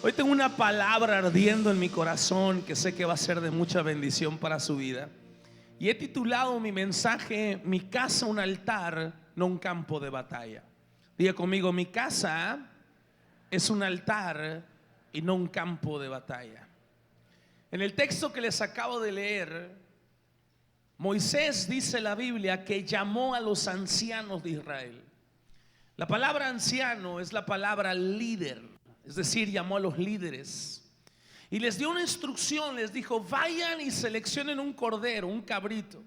Hoy tengo una palabra ardiendo en mi corazón que sé que va a ser de mucha bendición para su vida. Y he titulado mi mensaje: Mi casa un altar, no un campo de batalla. Diga conmigo: mi casa es un altar y no un campo de batalla. En el texto que les acabo de leer, Moisés, dice la Biblia, que llamó a los ancianos de Israel. La palabra anciano es la palabra líder, es decir, llamó a los líderes y les dio una instrucción. Les dijo: vayan y seleccionen un cordero, un cabrito,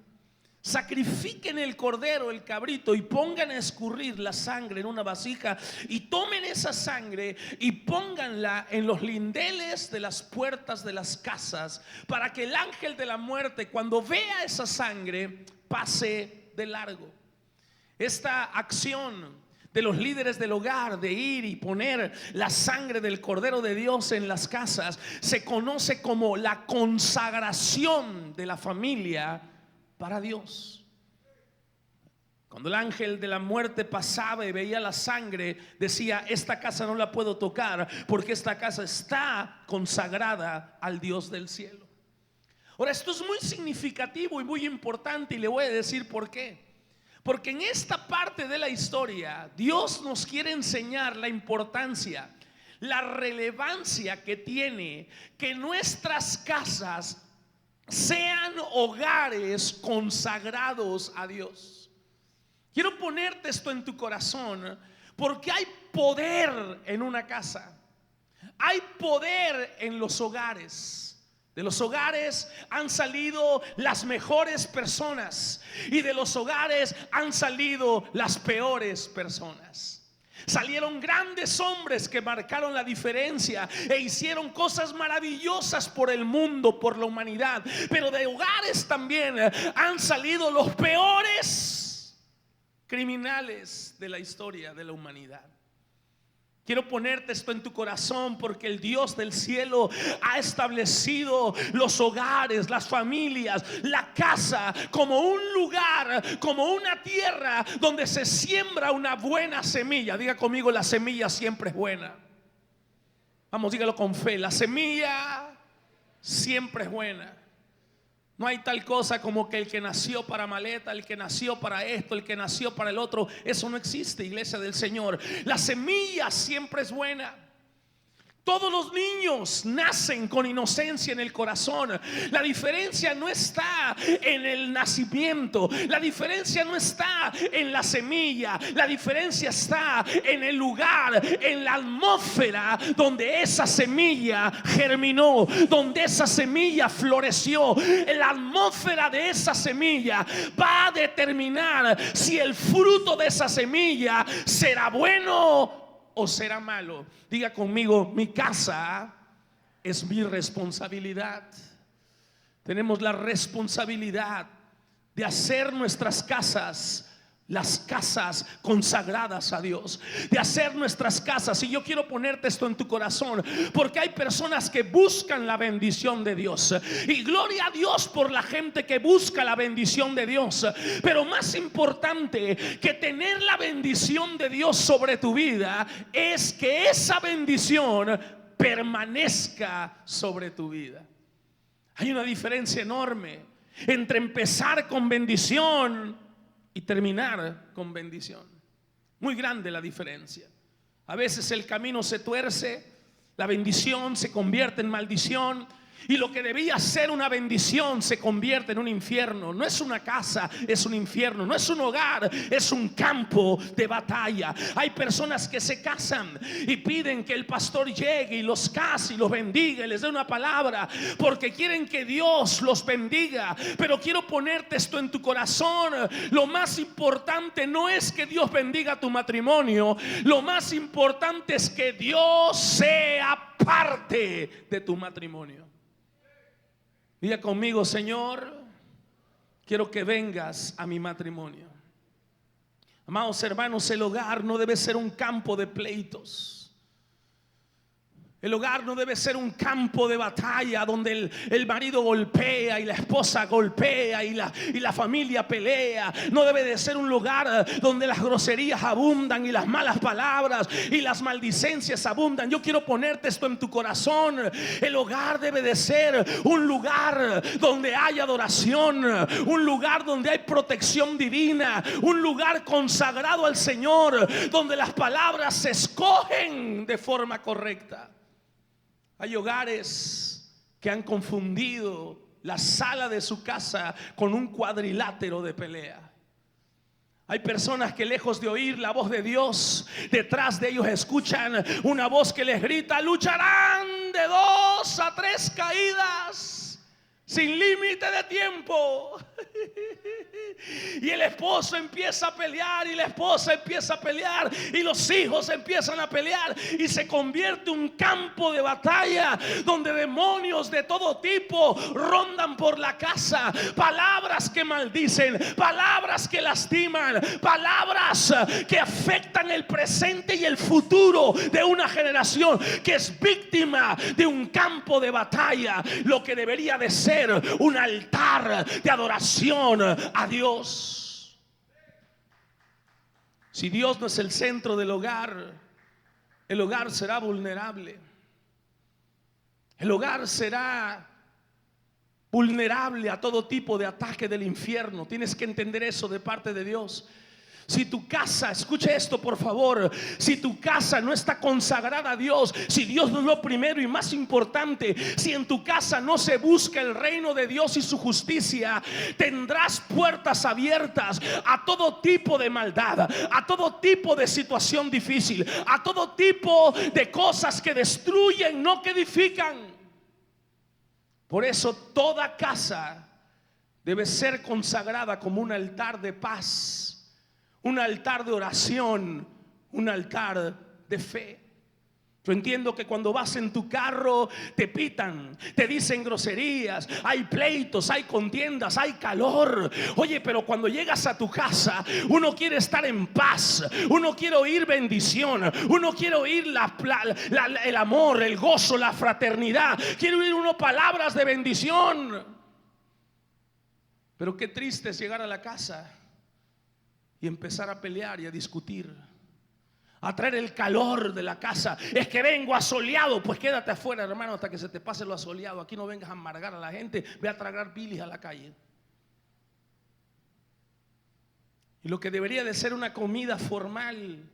sacrifiquen el cordero, el cabrito, y pongan a escurrir la sangre en una vasija, y tomen esa sangre y pónganla en los lindeles de las puertas de las casas, para que el ángel de la muerte, cuando vea esa sangre, pase de largo. Esta acción de los líderes del hogar de ir y poner la sangre del Cordero de Dios en las casas se conoce como la consagración de la familia para Dios. Cuando el ángel de la muerte pasaba y veía la sangre, decía: esta casa no la puedo tocar, porque esta casa está consagrada al Dios del cielo. Ahora, esto es muy significativo y muy importante, y le voy a decir por qué. Porque en esta parte de la historia Dios nos quiere enseñar la importancia, la relevancia que tiene que nuestras casas sean hogares consagrados a Dios. Quiero ponerte esto en tu corazón, porque hay poder en una casa, hay poder en los hogares. De los hogares han salido las mejores personas, y de los hogares han salido las peores personas. Salieron grandes hombres que marcaron la diferencia e hicieron cosas maravillosas por el mundo, por la humanidad. Pero de hogares también han salido los peores criminales de la historia de la humanidad. Quiero ponerte esto en tu corazón, porque el Dios del cielo ha establecido los hogares, las familias, la casa como un lugar, como una tierra donde se siembra una buena semilla. Diga conmigo: la semilla siempre es buena. Vamos, dígalo con fe: la semilla siempre es buena. No hay tal cosa como que el que nació para maleta, el que nació para esto, el que nació para el otro. Eso no existe, iglesia del Señor. La semilla siempre es buena. Todos los niños nacen con inocencia en el corazón. La diferencia no está en el nacimiento, la diferencia no está en la semilla, la diferencia está en el lugar, en la atmósfera donde esa semilla germinó, donde esa semilla floreció. La atmósfera de esa semilla va a determinar si el fruto de esa semilla será bueno o será malo. Diga conmigo: mi casa es mi responsabilidad. Tenemos la responsabilidad de hacer nuestras casas las casas consagradas a Dios, de hacer nuestras casas. Y yo quiero ponerte esto en tu corazón, porque hay personas que buscan la bendición de Dios, y gloria a Dios por la gente que busca la bendición de Dios. Pero más importante que tener la bendición de Dios sobre tu vida es que esa bendición permanezca sobre tu vida. Hay una diferencia enorme entre empezar con bendición y terminar con bendición. Muy grande la diferencia. A veces el camino se tuerce, la bendición se convierte en maldición, y lo que debía ser una bendición se convierte en un infierno. No es una casa, es un infierno. No es un hogar, es un campo de batalla. Hay personas que se casan y piden que el pastor llegue y los case y los bendiga y les dé una palabra, porque quieren que Dios los bendiga. Pero quiero ponerte esto en tu corazón: lo más importante no es que Dios bendiga tu matrimonio. Lo más importante es que Dios sea parte de tu matrimonio. Diga conmigo: Señor, quiero que vengas a mi matrimonio. Amados hermanos, el hogar no debe ser un campo de pleitos. El hogar no debe ser un campo de batalla donde el marido golpea y la esposa golpea y la familia pelea. No debe de ser un lugar donde las groserías abundan y las malas palabras y las maldicencias abundan. Yo quiero ponerte esto en tu corazón. El hogar debe de ser un lugar donde hay adoración, un lugar donde hay protección divina, un lugar consagrado al Señor, donde las palabras se escogen de forma correcta. Hay hogares que han confundido la sala de su casa con un cuadrilátero de pelea. Hay personas que lejos de oír la voz de Dios, detrás de ellos escuchan una voz que les grita: lucharán de 2 a 3 caídas sin límite de tiempo. Y el esposo empieza a pelear y la esposa empieza a pelear y los hijos empiezan a pelear y se convierte un campo de batalla donde demonios de todo tipo rondan por la casa. Palabras que maldicen, palabras que lastiman, palabras que afectan el presente y el futuro de una generación que es víctima de un campo de batalla. Lo que debería de ser un altar de adoración a Dios. Si Dios no es el centro del hogar, el hogar será vulnerable. El hogar será vulnerable a todo tipo de ataque del infierno. Tienes que entender eso de parte de Dios. Si tu casa, escuche esto por favor, si tu casa no está consagrada a Dios, si Dios no es lo primero y más importante, si en tu casa no se busca el reino de Dios y su justicia, tendrás puertas abiertas a todo tipo de maldad, a todo tipo de situación difícil, a todo tipo de cosas que destruyen, no que edifican. Por eso toda casa debe ser consagrada como un altar de paz, un altar de oración, un altar de fe. Yo entiendo que cuando vas en tu carro te pitan, te dicen groserías, hay pleitos, hay contiendas, hay calor. Oye, pero cuando llegas a tu casa, uno quiere estar en paz, uno quiere oír bendición, uno quiere oír el amor, el gozo, la fraternidad. Quiere oír uno palabras de bendición. Pero qué triste es llegar a la casa y empezar a pelear y a discutir, a traer el calor de la casa. Es que vengo asoleado. Pues quédate afuera, hermano, hasta que se te pase lo asoleado. Aquí no vengas a amargar a la gente. Ve a tragar bilis a la calle. Y lo que debería de ser una comida formal,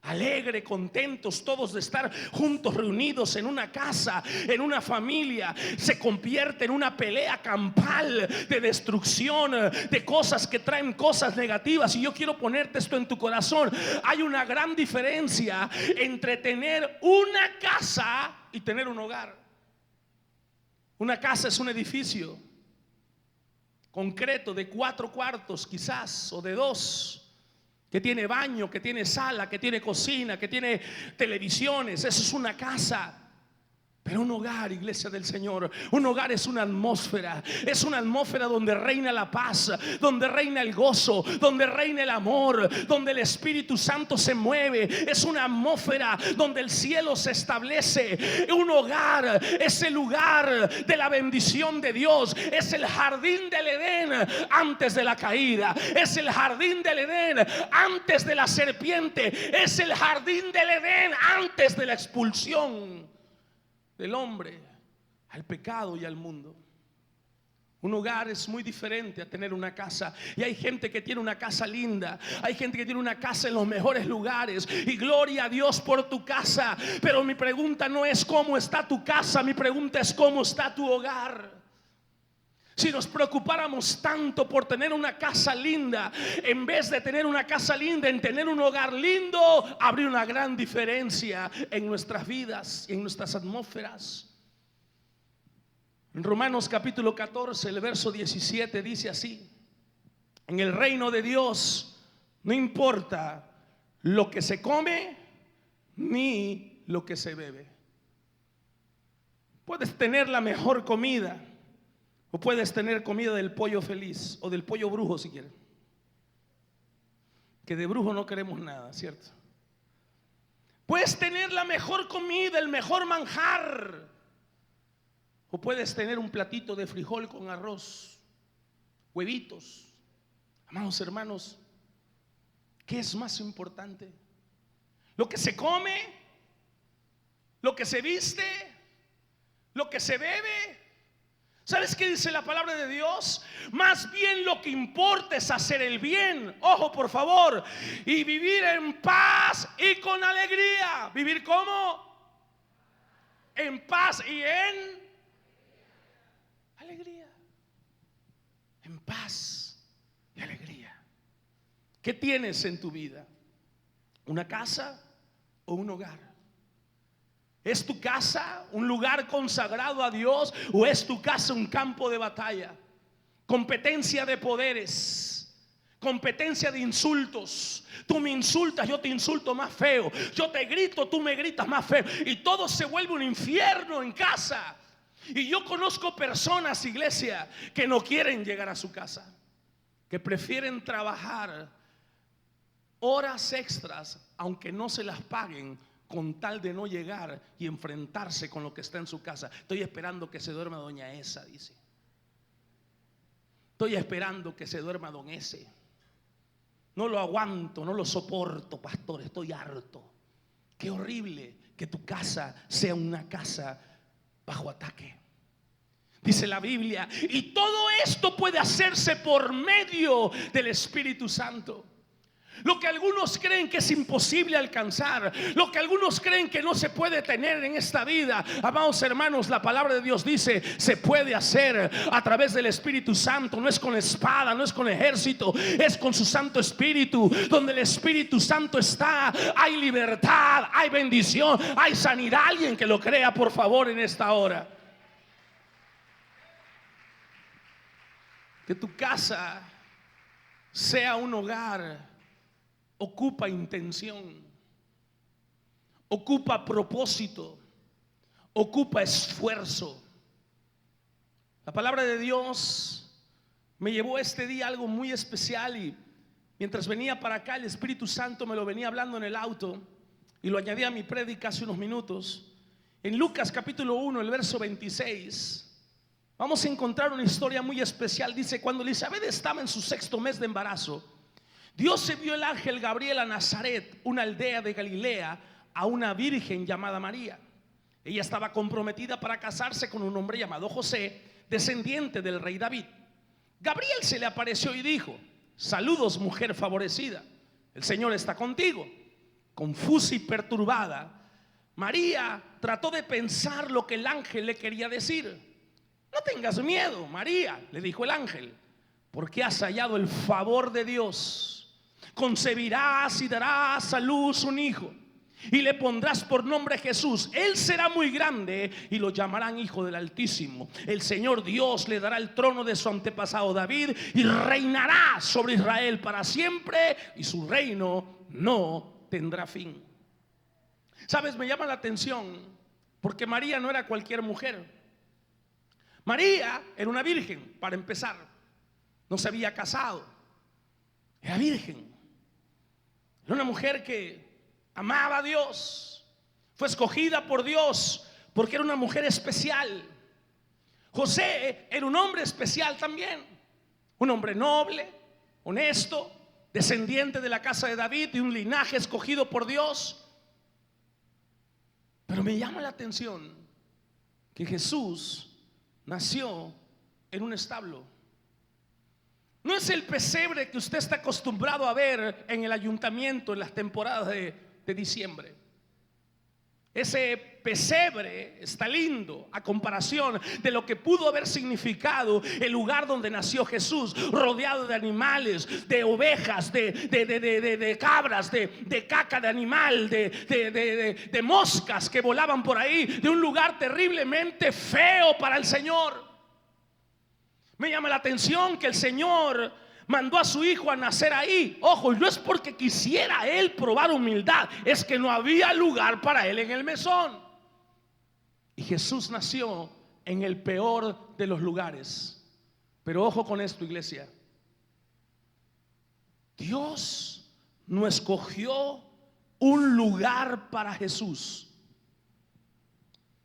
alegre, contentos todos de estar juntos, reunidos en una casa, en una familia, se convierte en una pelea campal de destrucción, de cosas que traen cosas negativas. Y yo quiero ponerte esto en tu corazón. Hay una gran diferencia entre tener una casa y tener un hogar. Una casa es un edificio concreto de 4 cuartos quizás, o de 2, que tiene baño, que tiene sala, que tiene cocina, que tiene televisiones. Eso es una casa. Pero un hogar, iglesia del Señor, un hogar es una atmósfera donde reina la paz, donde reina el gozo, donde reina el amor, donde el Espíritu Santo se mueve. Es una atmósfera donde el cielo se establece. Un hogar es el lugar de la bendición de Dios. Es el jardín del Edén antes de la caída. Es el jardín del Edén antes de la serpiente. Es el jardín del Edén antes de la expulsión del hombre al pecado y al mundo. Un hogar es muy diferente a tener una casa. Y hay gente que tiene una casa linda, hay gente que tiene una casa en los mejores lugares, y gloria a Dios por tu casa. Pero mi pregunta no es cómo está tu casa, mi pregunta es cómo está tu hogar. Si nos preocupáramos tanto por tener una casa linda, en vez de tener una casa linda, en tener un hogar lindo, habría una gran diferencia en nuestras vidas, en nuestras atmósferas. En Romanos capítulo 14, el verso 17 dice así: en el reino de Dios no importa lo que se come ni lo que se bebe. Puedes tener la mejor comida, o puedes tener comida del pollo feliz o del pollo brujo si quieres. Que de brujo no queremos nada, ¿cierto? Puedes tener la mejor comida, el mejor manjar, o puedes tener un platito de frijol con arroz, huevitos. Amados hermanos, ¿qué es más importante? ¿Lo que se come? ¿Lo que se viste? ¿Lo que se bebe? ¿Sabes qué dice la palabra de Dios? Más bien lo que importa es hacer el bien. Ojo, por favor. Y vivir en paz y con alegría. ¿Vivir cómo? En paz y en alegría. En paz y alegría. ¿Qué tienes en tu vida? ¿Una casa o un hogar? ¿Es tu casa un lugar consagrado a Dios o es tu casa un campo de batalla? Competencia de poderes, competencia de insultos. Tú me insultas, yo te insulto más feo. Yo te grito, tú me gritas más feo. Y todo se vuelve un infierno en casa. Y yo conozco personas, iglesia, que no quieren llegar a su casa, que prefieren trabajar horas extras aunque no se las paguen, con tal de no llegar y enfrentarse con lo que está en su casa. Estoy esperando que se duerma doña esa, dice. Estoy esperando que se duerma don ese. No lo aguanto, no lo soporto, pastor, estoy harto. Qué horrible que tu casa sea una casa bajo ataque. Dice la Biblia, y todo esto puede hacerse por medio del Espíritu Santo. Lo que algunos creen que es imposible alcanzar, lo que algunos creen que no se puede tener en esta vida, amados hermanos, la palabra de Dios dice, se puede hacer a través del Espíritu Santo. No es con espada, no es con ejército, es con su Santo Espíritu. Donde el Espíritu Santo está, hay libertad, hay bendición, hay sanidad. Alguien que lo crea, por favor, en esta hora. Que tu casa sea un hogar. Ocupa intención, ocupa propósito, ocupa esfuerzo. La palabra de Dios me llevó este día a algo muy especial, y mientras venía para acá el Espíritu Santo me lo venía hablando en el auto y lo añadí a mi prédica hace unos minutos. En Lucas capítulo 1, el verso 26, vamos a encontrar una historia muy especial. Dice, cuando Elizabeth estaba en su 6º mes de embarazo, Dios envió el ángel Gabriel a Nazaret, una aldea de Galilea, a una virgen llamada María. Ella estaba comprometida para casarse con un hombre llamado José, descendiente del rey David. Gabriel se le apareció y dijo, saludos, mujer favorecida, el Señor está contigo. Confusa y perturbada, María trató de pensar lo que el ángel le quería decir. No tengas miedo, María, le dijo el ángel, porque has hallado el favor de Dios. Concebirás y darás a luz un hijo, y le pondrás por nombre Jesús. Él será muy grande y lo llamarán Hijo del Altísimo. El Señor Dios le dará el trono de su antepasado David y reinará sobre Israel para siempre, y su reino no tendrá fin. Sabes, me llama la atención porque María no era cualquier mujer. María era una virgen, para empezar. No se había casado, era virgen. Era una mujer que amaba a Dios, fue escogida por Dios porque era una mujer especial. José era un hombre especial también, un hombre noble, honesto, descendiente de la casa de David, de un linaje escogido por Dios. Pero me llama la atención que Jesús nació en un establo. No es el pesebre que usted está acostumbrado a ver en el ayuntamiento en las temporadas de diciembre. Ese pesebre está lindo a comparación de lo que pudo haber significado el lugar donde nació Jesús, rodeado de animales, de ovejas, de cabras, de caca de animal, de moscas que volaban por ahí, de un lugar terriblemente feo para el Señor. Me llama la atención que el Señor mandó a su hijo a nacer ahí. Ojo, no es porque quisiera él probar humildad, es que no había lugar para él en el mesón. Y Jesús nació en el peor de los lugares. Pero ojo con esto, iglesia. Dios no escogió un lugar para Jesús,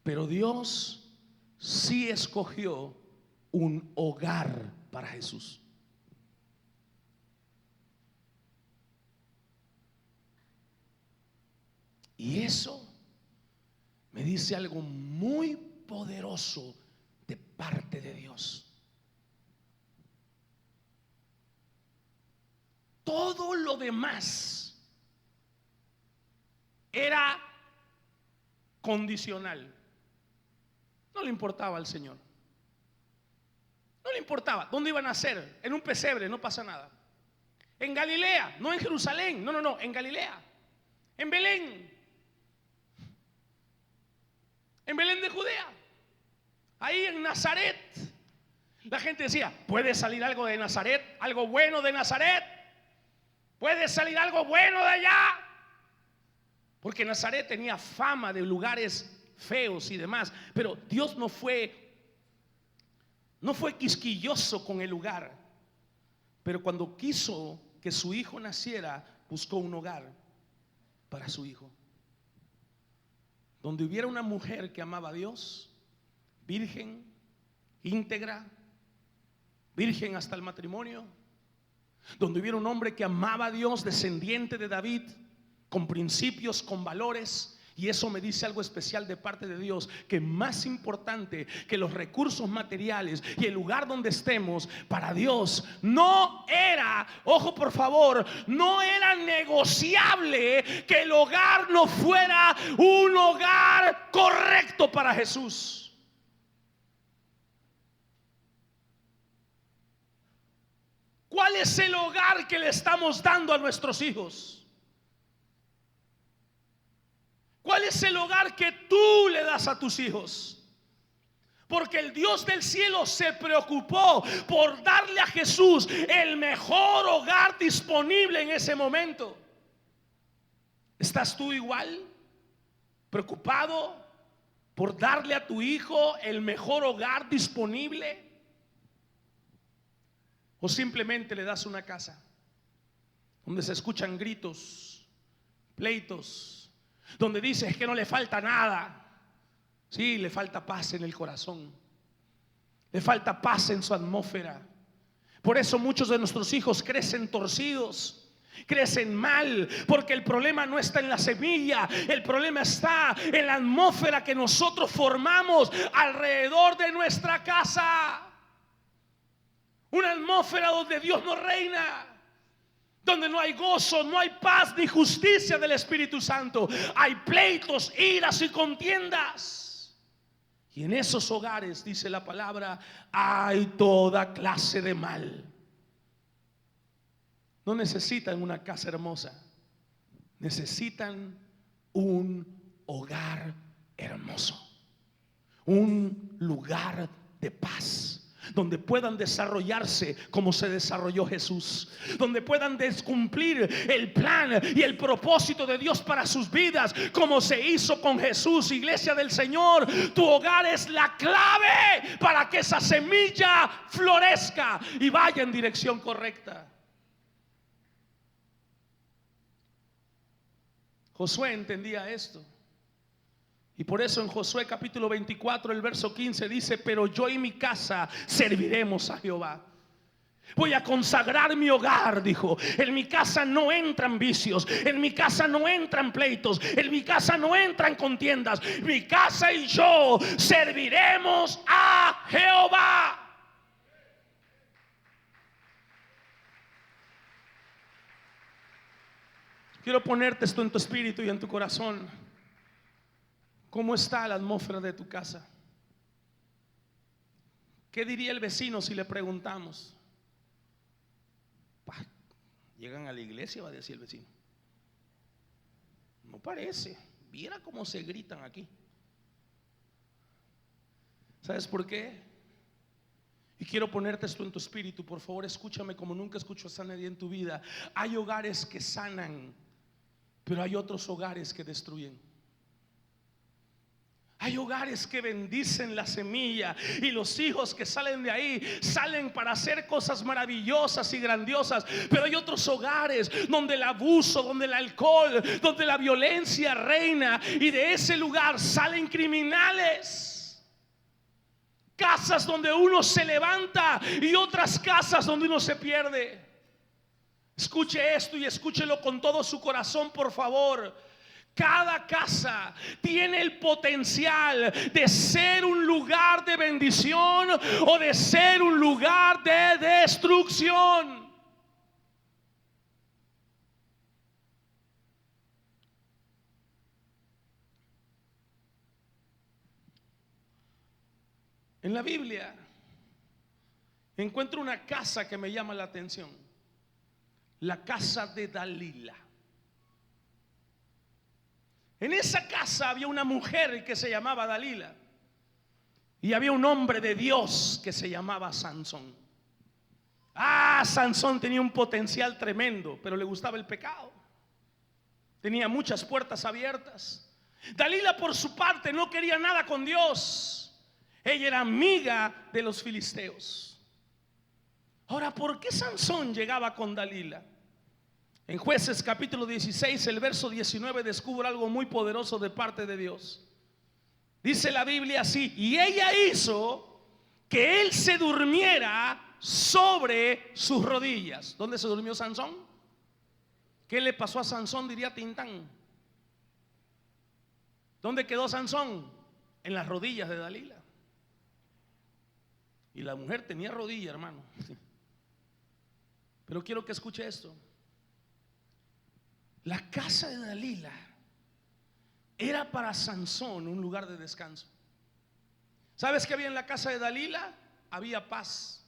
pero Dios sí escogió un hogar para Jesús. Y eso me dice algo muy poderoso de parte de Dios. Todo lo demás era condicional. No le importaba al Señor. No le importaba. ¿Dónde iban a nacer? En un pesebre, no pasa nada. En Galilea, no en Jerusalén. No, en Galilea. En Belén. En Belén de Judea. Ahí en Nazaret. La gente decía, ¿puede salir algo de Nazaret? ¿Algo bueno de Nazaret? ¿Puede salir algo bueno de allá? Porque Nazaret tenía fama de lugares feos y demás. Pero Dios no fue quisquilloso con el lugar. Pero cuando quiso que su hijo naciera, buscó un hogar para su hijo, donde hubiera una mujer que amaba a Dios, virgen, íntegra, virgen hasta el matrimonio, donde hubiera un hombre que amaba a Dios, descendiente de David, con principios, con valores. Y eso me dice algo especial de parte de Dios, que más importante que los recursos materiales y el lugar donde estemos, para Dios no era, ojo por favor, no era negociable que el hogar no fuera un hogar correcto para Jesús. ¿Cuál es el hogar que le estamos dando a nuestros hijos? ¿Cuál es el hogar que tú le das a tus hijos? Porque el Dios del cielo se preocupó por darle a Jesús el mejor hogar disponible en ese momento. ¿Estás tú igual preocupado por darle a tu hijo el mejor hogar disponible? ¿O simplemente le das una casa donde se escuchan gritos, pleitos, donde dices que no le falta nada? Sí, le falta paz en el corazón, le falta paz en su atmósfera. Por eso muchos de nuestros hijos crecen torcidos, crecen mal, porque el problema no está en la semilla, el problema está en la atmósfera que nosotros formamos alrededor de nuestra casa. Una atmósfera donde Dios no reina, donde no hay gozo, no hay paz ni justicia del Espíritu Santo. Hay pleitos, iras y contiendas. Y en esos hogares, dice la palabra, hay toda clase de mal. No necesitan una casa hermosa, necesitan un hogar hermoso, un lugar de paz, donde puedan desarrollarse como se desarrolló Jesús, donde puedan cumplir el plan y el propósito de Dios para sus vidas, como se hizo con Jesús. Iglesia del Señor, tu hogar es la clave para que esa semilla florezca y vaya en dirección correcta. Josué entendía esto. Y por eso en Josué capítulo 24, el verso 15 dice: pero yo y mi casa serviremos a Jehová. Voy a consagrar mi hogar, dijo. En mi casa no entran vicios, en mi casa no entran pleitos, en mi casa no entran contiendas. Mi casa y yo serviremos a Jehová. Quiero ponerte esto en tu espíritu y en tu corazón. ¿Cómo está la atmósfera de tu casa? ¿Qué diría el vecino si le preguntamos? Llegan a la iglesia, va a decir el vecino. No parece. Viera cómo se gritan aquí. ¿Sabes por qué? Y quiero ponerte esto en tu espíritu. Por favor, escúchame como nunca escucho a nadie en tu vida. Hay hogares que sanan, pero hay otros hogares que destruyen. Hay hogares que bendicen la semilla y los hijos que salen de ahí salen para hacer cosas maravillosas y grandiosas. Pero hay otros hogares donde el abuso, donde el alcohol, donde la violencia reina, y de ese lugar salen criminales. Casas donde uno se levanta y otras casas donde uno se pierde. Escuche esto y escúchelo con todo su corazón, por favor. Cada casa tiene el potencial de ser un lugar de bendición o de ser un lugar de destrucción. En la Biblia encuentro una casa que me llama la atención: la casa de Dalila. En esa casa había una mujer que se llamaba Dalila y había un hombre de Dios que se llamaba Sansón. Sansón tenía un potencial tremendo, pero le gustaba el pecado. Tenía muchas puertas abiertas. Dalila, por su parte, no quería nada con Dios. Ella era amiga de los filisteos. Ahora, ¿por qué Sansón llegaba con Dalila? En Jueces capítulo 16, el verso 19, descubre algo muy poderoso de parte de Dios. Dice la Biblia así: y ella hizo que él se durmiera sobre sus rodillas. ¿Dónde se durmió Sansón? ¿Qué le pasó a Sansón? Diría Tintán. ¿Dónde quedó Sansón? En las rodillas de Dalila. Y la mujer tenía rodilla, hermano. Pero quiero que escuche esto. La casa de Dalila era para Sansón un lugar de descanso. ¿Sabes qué había en la casa de Dalila? Había paz,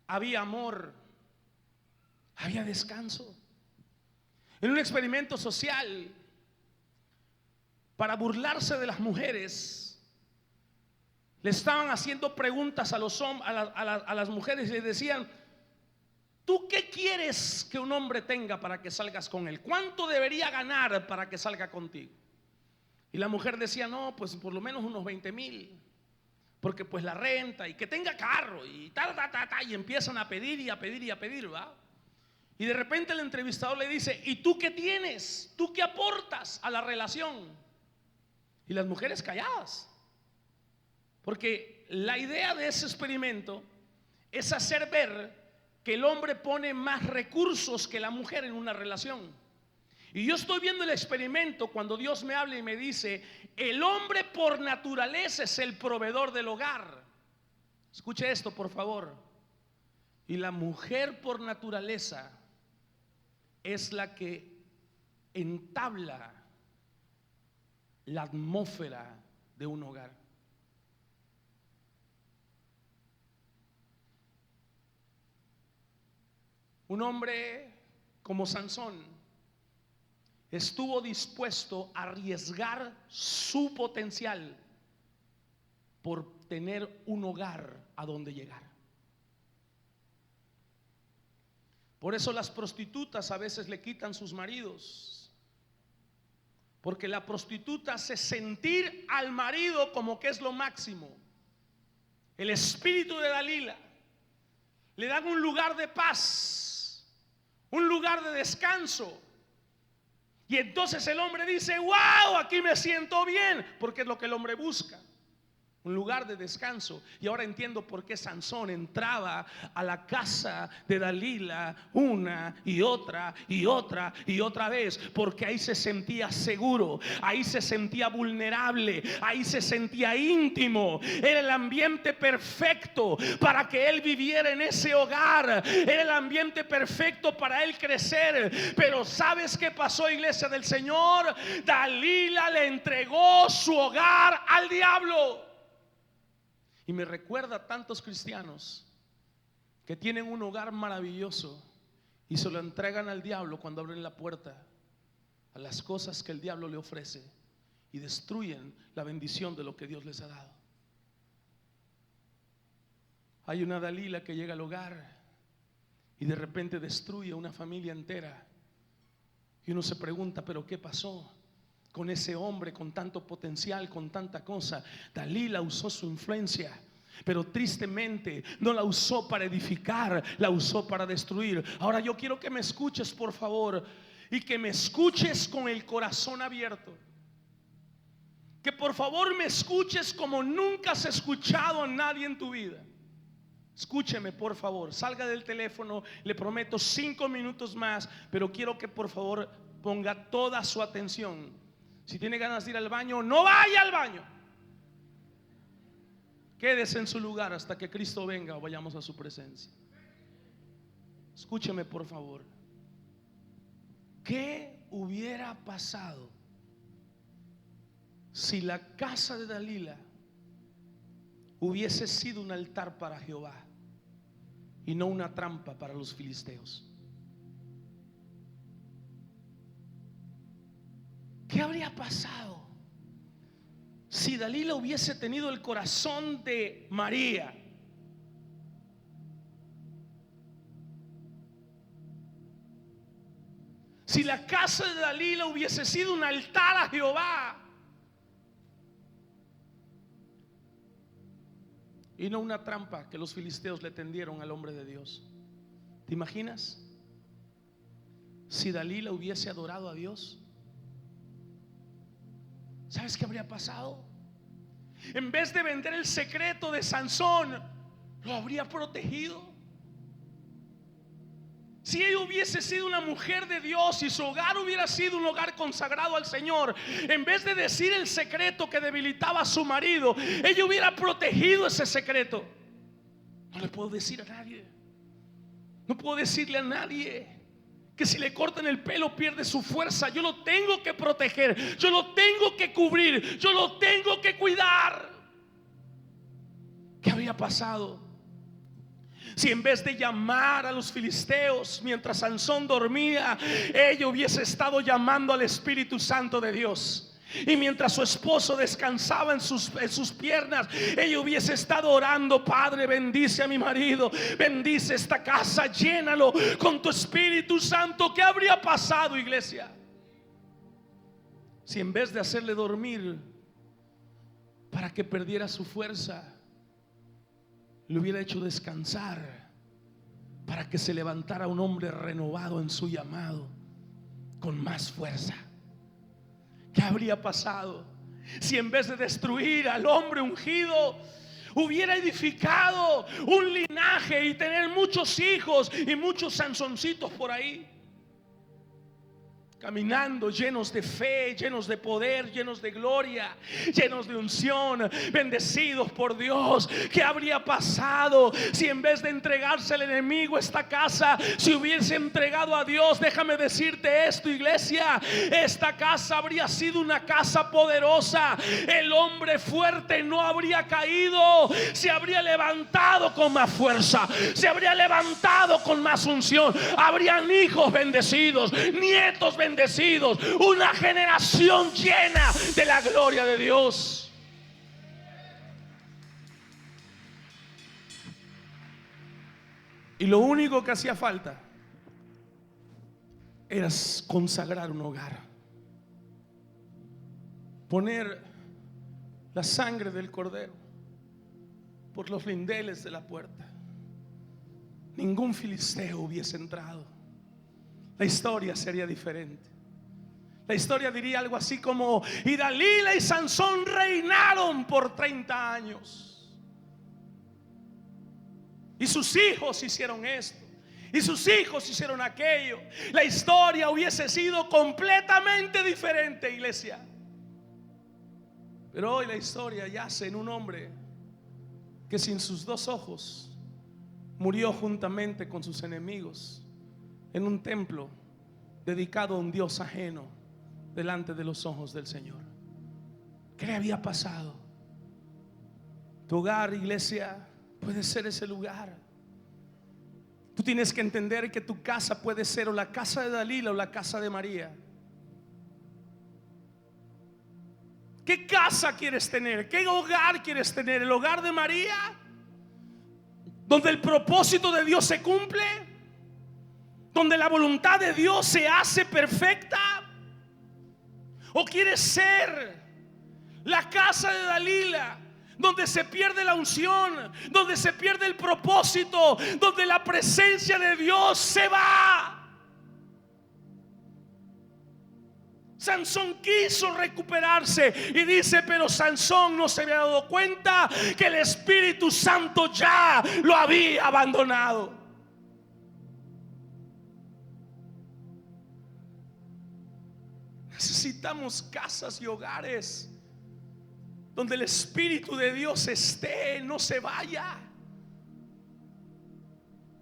había amor, había descanso. En un experimento social, para burlarse de las mujeres, le estaban haciendo preguntas a las mujeres y les decían: ¿tú qué quieres que un hombre tenga para que salgas con él? ¿Cuánto debería ganar para que salga contigo? Y la mujer decía: no, pues por lo menos unos 20,000, porque pues la renta, y que tenga carro, y y empiezan a pedir y a pedir y a pedir, ¿va? Y de repente el entrevistador le dice: ¿y tú qué tienes? ¿Tú qué aportas a la relación? Y las mujeres calladas, porque la idea de ese experimento es hacer ver que el hombre pone más recursos que la mujer en una relación. Y yo estoy viendo el experimento cuando Dios me habla y me dice: el hombre por naturaleza es el proveedor del hogar. Escuche esto, por favor. Y la mujer por naturaleza es la que entabla la atmósfera de un hogar. Un hombre como Sansón estuvo dispuesto a arriesgar su potencial por tener un hogar a donde llegar. Por eso las prostitutas a veces le quitan sus maridos, porque la prostituta hace sentir al marido como que es lo máximo. El espíritu de Dalila le dan un lugar de paz, un lugar de descanso. Y entonces el hombre dice: wow, aquí me siento bien, porque es lo que el hombre busca, un lugar de descanso. Y ahora entiendo por qué Sansón entraba a la casa de Dalila una y otra y otra y otra vez, porque ahí se sentía seguro, ahí se sentía vulnerable, ahí se sentía íntimo. Era el ambiente perfecto para que él viviera en ese hogar, era el ambiente perfecto para él crecer. Pero ¿sabes qué pasó, iglesia del Señor? Dalila le entregó su hogar al diablo. Y me recuerda a tantos cristianos que tienen un hogar maravilloso y se lo entregan al diablo cuando abren la puerta a las cosas que el diablo le ofrece, y destruyen la bendición de lo que Dios les ha dado. Hay una Dalila que llega al hogar y de repente destruye una familia entera. Y uno se pregunta: ¿pero qué pasó? con ese hombre con tanto potencial, con tanta cosa. Dalila usó su influencia, pero tristemente no la usó para edificar, la usó para destruir. Ahora yo quiero que me escuches, por favor, y que me escuches con el corazón abierto. Que por favor me escuches como nunca has escuchado a nadie en tu vida. Escúcheme, por favor, salga del teléfono, le prometo 5 minutos más, pero quiero que por favor ponga toda su atención. Si tiene ganas de ir al baño, no vaya al baño. Quédese en su lugar hasta que Cristo venga o vayamos a su presencia. Escúcheme, por favor. ¿Qué hubiera pasado si la casa de Dalila hubiese sido un altar para Jehová y no una trampa para los filisteos? ¿Qué habría pasado si Dalila hubiese tenido el corazón de María? Si la casa de Dalila hubiese sido un altar a Jehová y no una trampa que los filisteos le tendieron al hombre de Dios. ¿Te imaginas? Si Dalila hubiese adorado a Dios, ¿sabes qué habría pasado? En vez de vender el secreto de Sansón, lo habría protegido. Si ella hubiese sido una mujer de Dios y su hogar hubiera sido un hogar consagrado al Señor, en vez de decir el secreto que debilitaba a su marido, ella hubiera protegido ese secreto. No le puedo decir a nadie, no puedo decirle a nadie que si le cortan el pelo pierde su fuerza. Yo lo tengo que proteger, yo lo tengo que cubrir, yo lo tengo que cuidar. ¿Qué habría pasado si en vez de llamar a los filisteos mientras Sansón dormía, ella hubiese estado llamando al Espíritu Santo de Dios? Y mientras su esposo descansaba en sus piernas, ella hubiese estado orando: Padre, bendice a mi marido, bendice esta casa, llénalo con tu Espíritu Santo. ¿Qué habría pasado, iglesia? Si en vez de hacerle dormir para que perdiera su fuerza, le hubiera hecho descansar para que se levantara un hombre renovado en su llamado, con más fuerza. ¿Qué habría pasado si en vez de destruir al hombre ungido hubiera edificado un linaje y tener muchos hijos y muchos Sansoncitos por ahí, caminando llenos de fe, llenos de poder, llenos de gloria, llenos de unción, bendecidos por Dios? ¿Qué habría pasado si en vez de entregarse al enemigo esta casa se hubiese entregado a Dios? Déjame decirte esto, iglesia: esta casa habría sido una casa poderosa. El hombre fuerte no habría caído, se habría levantado con más fuerza, se habría levantado con más unción. Habrían hijos bendecidos, nietos bendecidos, una generación llena de la gloria de Dios. Y lo único que hacía falta era consagrar un hogar, poner la sangre del cordero por los lindeles de la puerta. Ningún filisteo hubiese entrado. La historia sería diferente. La historia diría algo así como: y Dalila y Sansón reinaron por 30 años. Y sus hijos hicieron esto, y sus hijos hicieron aquello. La historia hubiese sido completamente diferente, iglesia. Pero hoy la historia yace en un hombre que sin sus 2 ojos murió juntamente con sus enemigos en un templo dedicado a un Dios ajeno, delante de los ojos del Señor. ¿Qué le había pasado? Tu hogar, iglesia, puede ser ese lugar. Tú tienes que entender que tu casa puede ser o la casa de Dalila o la casa de María. ¿Qué casa quieres tener? ¿Qué hogar quieres tener? ¿El hogar de María, donde el propósito de Dios se cumple, donde la voluntad de Dios se hace perfecta? ¿O quieres ser la casa de Dalila, donde se pierde la unción, donde se pierde el propósito, donde la presencia de Dios se va? Sansón quiso recuperarse y dice, pero Sansón no se había dado cuenta que el Espíritu Santo ya lo había abandonado. Necesitamos casas y hogares donde el Espíritu de Dios esté, no se vaya.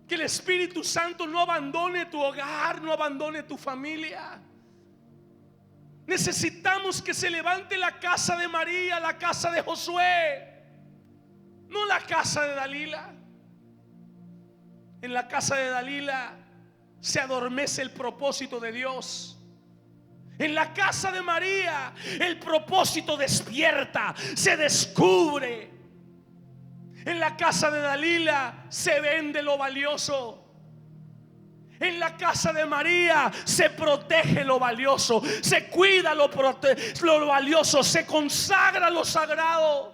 Que el Espíritu Santo no abandone tu hogar, no abandone tu familia. Necesitamos que se levante la casa de María, la casa de Josué, no la casa de Dalila. En la casa de Dalila se adormece el propósito de Dios. En la casa de María el propósito despierta, se descubre. En la casa de Dalila se vende lo valioso. En la casa de María se protege lo valioso, se cuida lo valioso, se consagra lo sagrado.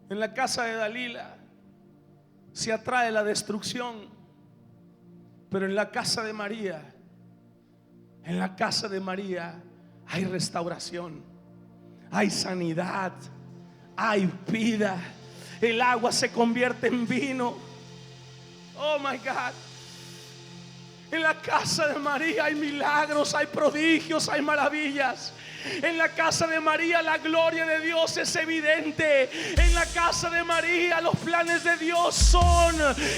En la casa de Dalila se atrae la destrucción, pero en la casa de María, hay restauración, hay sanidad, hay vida. El agua se convierte en vino. Oh my God. En la casa de María hay milagros, hay prodigios, hay maravillas. En la casa de María la gloria de Dios es evidente. En la casa de María los planes de Dios son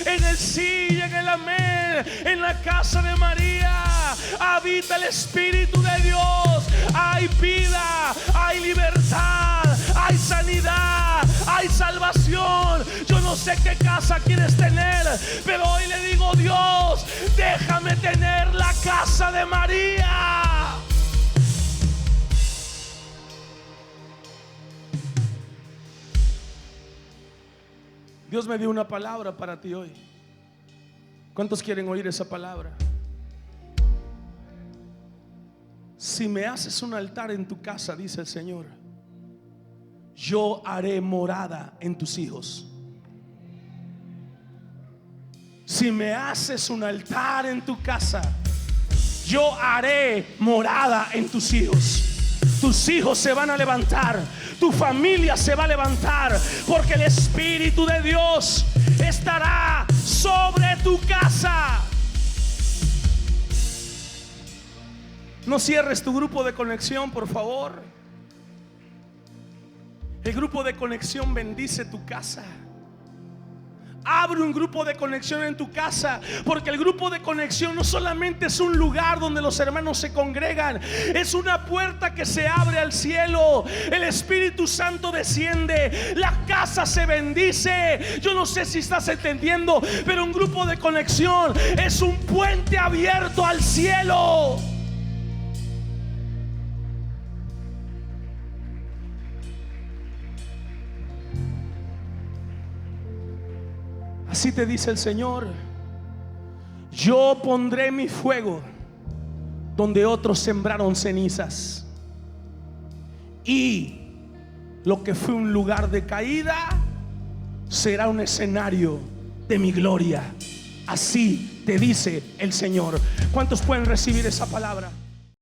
en el sí y en el amén. En la casa de María habita el Espíritu de Dios. Hay vida, hay libertad, hay sanidad, hay salvación. Yo no sé qué casa quieres tener, pero hoy le digo, Dios, déjame tener la casa de María. Dios me dio una palabra para ti hoy. ¿Cuántos quieren oír esa palabra? Si me haces un altar en tu casa, dice el Señor, yo haré morada en tus hijos. Si me haces un altar en tu casa, yo haré morada en tus hijos. Tus hijos se van a levantar, tu familia se va a levantar, porque el Espíritu de Dios estará sobre tu casa. No cierres tu grupo de conexión, por favor. El grupo de conexión bendice tu casa. Abre un grupo de conexión en tu casa, porque el grupo de conexión no solamente es un lugar donde los hermanos se congregan, es una puerta que se abre al cielo. El Espíritu Santo desciende, la casa se bendice. Yo no sé si estás entendiendo, pero un grupo de conexión es un puente abierto al cielo. Así te dice el Señor: yo pondré mi fuego donde otros sembraron cenizas, y lo que fue un lugar de caída será un escenario de mi gloria. Así te dice el Señor. ¿Cuántos pueden recibir esa palabra?